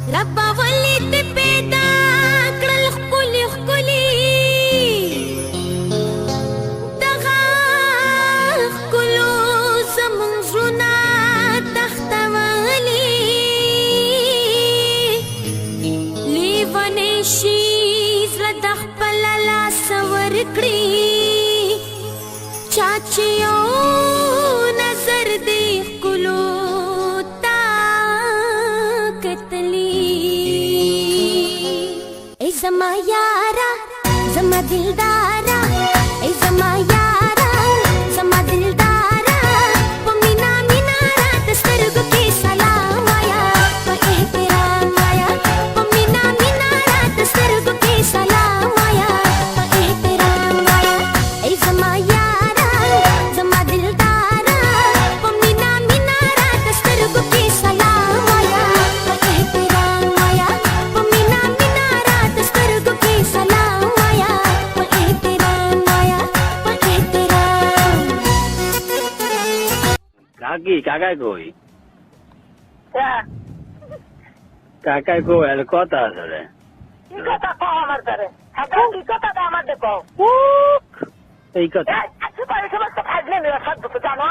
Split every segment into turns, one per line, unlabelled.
ربا وليت بيدك للخكولي خكولي دغاخ كلو زمن زونا تختوالي ليفانيشي زردخ بلالا سوركري چاچيو نظر دي كلو زما یارا زما دلدارا ای زما یارا زما دلدارا پمینا مینا رات سترګو کې سلام آیا په احترام آیا پمینا مینا رات سترګو کې سلام آیا په احترام آیا ای زما یارا زما دلدارا پمینا مینا رات سترګو کې سلام آیا په احترام آیا پمینا مینا رات سترګو کې سلام آیا په احترام آیا په احترام
কাকি কাকাই কই কাকাই কই আর কথা আছে রে
কি কথা কও আমার ধরে এখন কি কথা তো আমার দেখো
এই কথা
আচ্ছা পারে সমস্ত ফাজলে নিয়ে সব তো জানো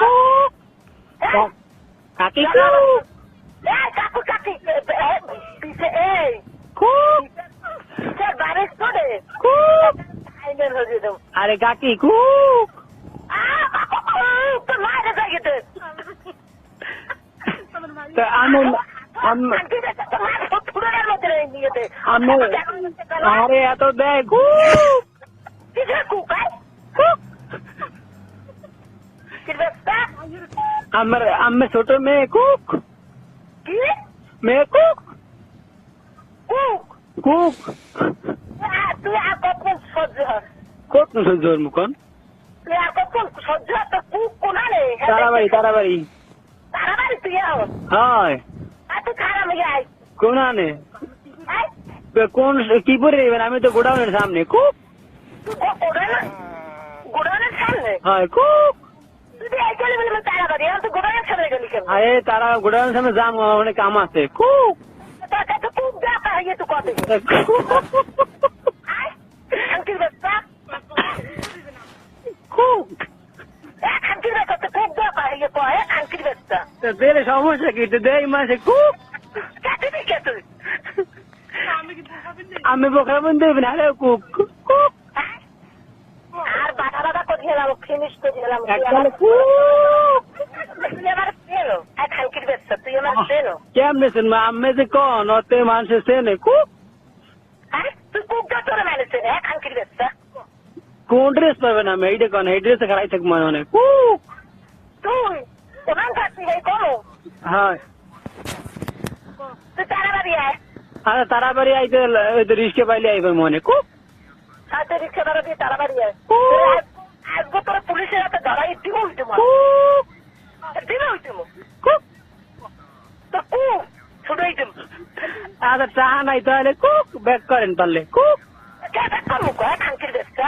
কাকি
কাকু কাকি পিছে এই খুব সে বারিশ করে খুব আইনের হয়ে দাও
আরে কাকি কুক
তো মারে যাইতে
তো আমি আরে এত দেখ আমার আমি ছোট মেয়ে কুক মেয়ে কুক কুক
তুই আর কখন সহ্য হয়
কত জোর মুখন
তুই আর কখন সহ্য হয় তো কুক কোনারে
তারাবাড়ি তারাবাড়ি
তারাবাড়ি তুই
হয়
তুই খারাপ হয়ে আয়
কোন আনে কোন কি পরে নেবেন আমি তো গোডাউনের সামনে খুব
গোডাউনের সামনে
হয় খুব
তুই এই চলে বলে তারাবাড়ি আমি তো গোডাউনের সামনে গেলি কেন
আরে তারা গোডাউনের সামনে যাম অনেক কাম আছে খুব
তো খুব দেখা হয়ে তো কত খানকির ব্যবসা
খুব
খানকির ব্যবসা তো খুব দেখা হয়ে কয় খানকির ব্যবসা
দিলে সমস্যা কি তো দেয় মাসে খুব
কাটি দিকে তুই
আমি বোকাবেন দেবেন আরে কুক কুক
আর বাধা বাধা করে গেলাম ফিনিশ করে গেলাম তুই আমার চেনো এক খানকির ব্যবসা তুই আমার চেনো
কেমনে শুন আমি যে কোন অতে মানুষের চেনে কুক
তুই কুকটা তোর মেনেছে এক খানকির ব্যবসা
কোন ড্রেস পাবেন আমি এইটা কোন এই ড্রেসে খারাই থাকবো মানে কুক
তুই এমন থাকবি এই কোনো
হয়
তুই তারাবাড়ি আয়
আরে তারাবাড়ি আইতে রিস্কে পাইলে আইবে মনে খুব
সাথে রিক্সা ভাড়া দিয়ে তারাবাড়ি আয় আসবো তোর পুলিশের হাতে ধরাই দিব উল্টিমো দিব উল্টিমো তো কুক ছুটাই দিব
আচ্ছা টাহা নাই তাহলে কুক ব্যাক করেন পারলে কুক
কেটে করবো খানকির ব্যবসা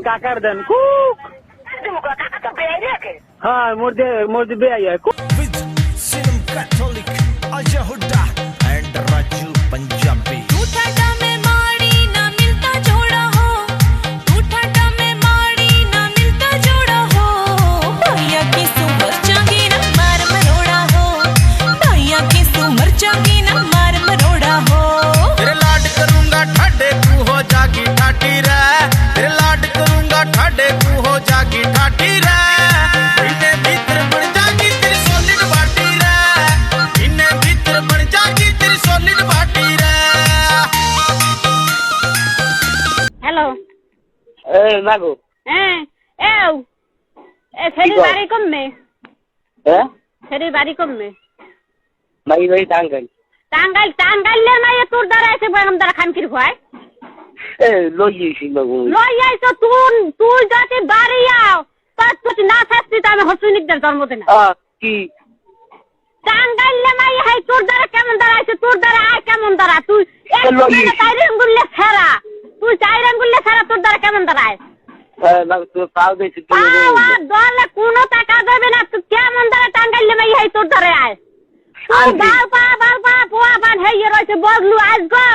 কাকার দেন কুক
দিব কাকা তো বেয়ে রেখে
হ্যাঁ মোর বে আইয়া cook
with Sinam Catholic, Aja Huda and Raju Punjabi.
ठूठा में माड़ी ना मिलता जोड़ा हो ठूठा में माड़ी ना मिलता जोड़ा हो भैया की सुमर चांगी ना मार मरोड़ा हो भैया की सुमर चांगी ना मार मरोड़ा हो
तेरे लाड करूंगा ठाडे तू हो जागी ठाटी रे तेरे लाड करूंगा ठाडे तू हो जागी ठाटी रे इन्हें भीतर बढ़ जागी तेरी सॉलिड बाटी रे इन्हें भीतर बढ़ जागी तेरी सॉलिड बाटी रे
হ্যালো
এই মাগো
হ্যাঁ এও এ ফেরি বাড়ি কমবে
হ্যাঁ
ফেরি বাড়ি কমবে
মাই ভাই টাঙ্গাই
টাঙ্গাইলে না এ তোর দ্বারা এসে বেগম দ্বারা খানকির ভয়
এ লইছি মাগো
লই আইছো তুই যাতে বাড়ি আও তুই না থাকতি তো আমি হসুনিকদের জন্মদিন
কি
টাঙ্গাইলে মাই হাই তোর দ্বারা কেমন দ্বারা আইছে তোর দ্বারা আয় কেমন দ্বারা তুই এক চাইরে আঙ্গুলে ফেরা তুই চাইরে আঙ্গুলে ফেরা তোর দ্বারা কেমন দ্বারা আয়
মাগো তুই পাও দিছি
পাওয়া দলে কোনো টাকা দেবে না তুই কেমন দ্বারা টাঙ্গাইলে মাই হাই তোর দ্বারা আয় তুই বাল পা পোয়া পান হেয়ে রয়েছে বদলু আজ গো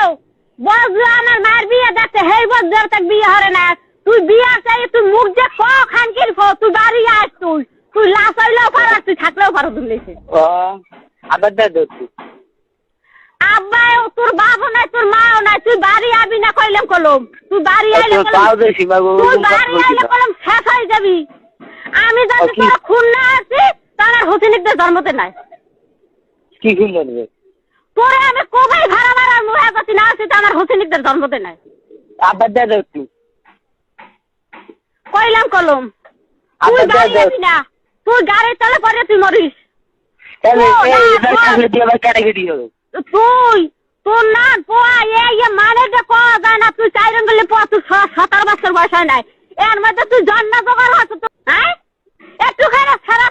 বদলু আমার মার বিয়ে দেখতে হেই বদলু তাক বিয়ে হরে না তুই বিয়ে চাই তুই মুখ যে ক খানকির ফ তুই বাড়ি আস তুই লাশ হইলেও পার তুই থাকলেও পারো দুলেছে
ও আবার দাদু
আব্বা তোর বাবা নাই তোর মাও নাই তুই বাড়ি আবি না কইলাম কলম তুই বাড়ি আইলে
তাও দেশি বাবু
তুই বাড়ি আইলে কলম শেষ হয়ে যাবি আমি যদি তোর খুন না আছি তাহলে হোসেনিকদের জন্মতে নাই
কি খুন করবে
তোরে আমি কবে ভাড়া ভাড়া মুহে গতি না আছি তো আমার হোসেনিকদের জন্মতে নাই
আবার দাদু
কইলাম কলম তুই বাড়ি আবি না তুই গাড়ি তলে পড়ে তুই মরিস
তাহলে এই দরকার দিয়ে আবার ক্যাটাগরি হবে
তুই তোর না পোয়া এ মানে যে ক যায় না তুই 4 রঙলে পোয়া তুই 17 বছর বয়স হয় নাই এর মধ্যে তুই জন্ম জোগাড় হচ্ছে তো হ্যাঁ একটু খারাপ ছাড়া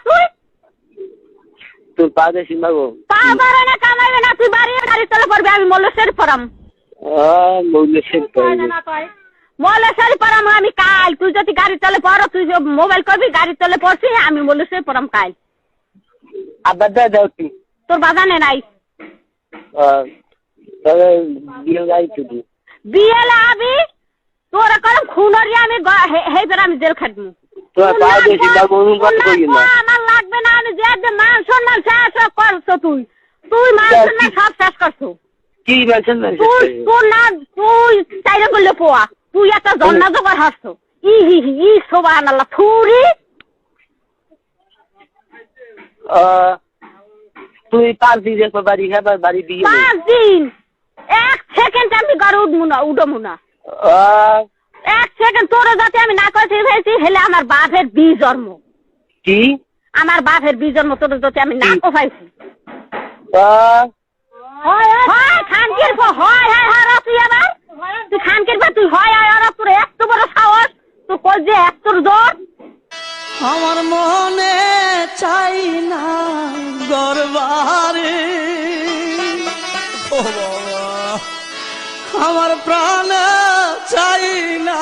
তুই পা দেশি বাবু
পা বাড়ে না কামাইবে না তুই বাড়ি গাড়ি চলে পড়বি আমি মল্লেশ্বরী পড়াম মল্লেশ্বরী পড়াম আমি কাল তুই যদি গাড়ি চলে পড়ো তুই মোবাইল করবি গাড়ি চলে পড়ছি আমি মল্লেশ্বরী পড়াম কাল
আবার দাদু
তোর বাজানে নাই
তবে বিয়ে গাড়ি ছুটি
বিয়ে লাবি তোর করম খুনরি আমি হেইবার আমি জেল খাটবো
তোর পা দেশি বাবু কত কই না
আমার লাগবে না আমি যে মান সম্মান শেষ করছো তুই মান সম্মান সব শেষ করছো
কি বলছেন না
তুই না তুই চাইরে বললে পোয়া তুই একটা জন্না জোগাড় হাসছো ই সুবহানাল্লাহ থুরি
তুই 5 দিন দেখো বাড়ি খাবার বাড়ি দিয়ে
5 দিন 1 সেকেন্ড আমি ঘরে উঠবো না 1 সেকেন্ড তোর যাতে আমি না করতে ফেলছি হেলে আমার বাপের বিজন্ম
কি
আমার বাপের বিজন্ম তোর যাতে আমি না কোফাইছি হয় খানকির হয় তুই আবার তুই খানকির তুই হয় তোর এত বড় সাহস তুই কই যে এত জোর
আমার মনে চাই না গরবারে ও বাবা আমার প্রাণ চাই না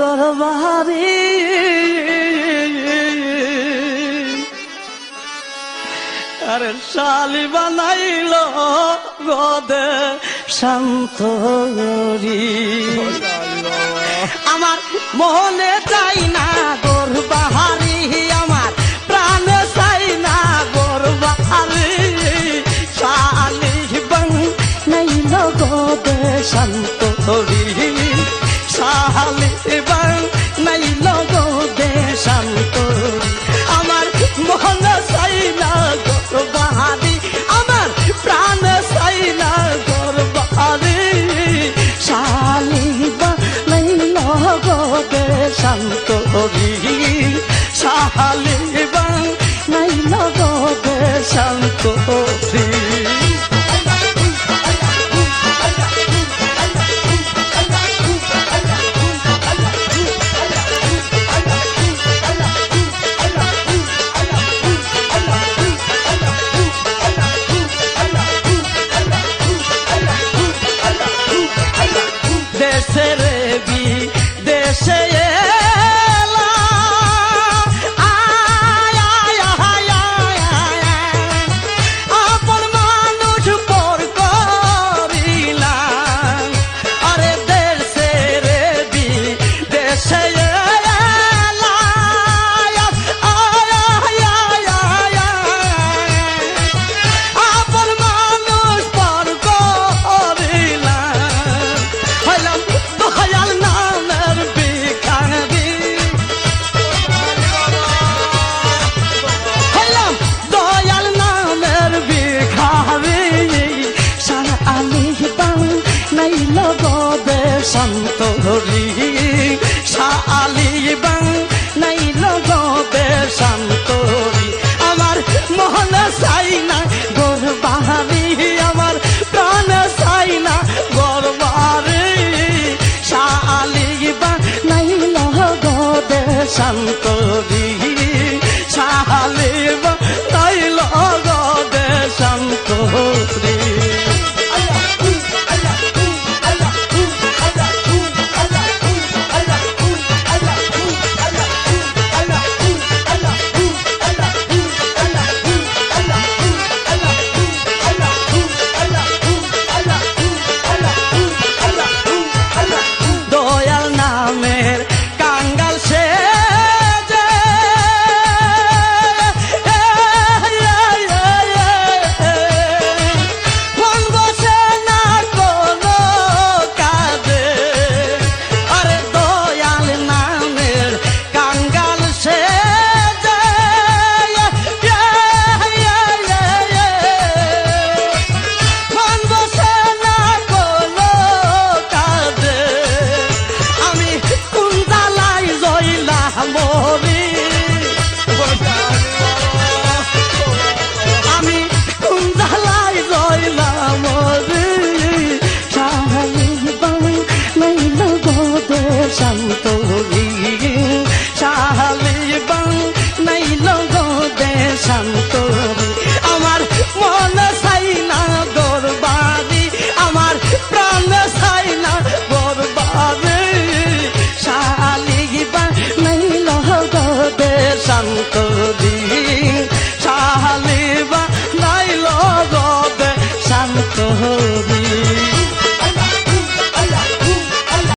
গরবারে আরে শালি বানাইল গদে শান্তরি আমার মনে চাই না গোর বাহারি আমার প্রাণ চাই না গোর বাহারি শালি বং নাইল গদে শান্তরি শালি বং নাইল গদে শান্তরি আমার মনে চাই না গোর বাহারি আমার প্রাণ চাই না গোর বাহারি শালি গদে শান্তরি শালি বং নাইল গদে শান্তরি শান্তরি শালি বং নাইল গদে শান্তরি আমার মন চাই না গোর বাহারি আমার প্রাণ চাই না গোর বাহারি শালি বং নাইল গদে শান্ত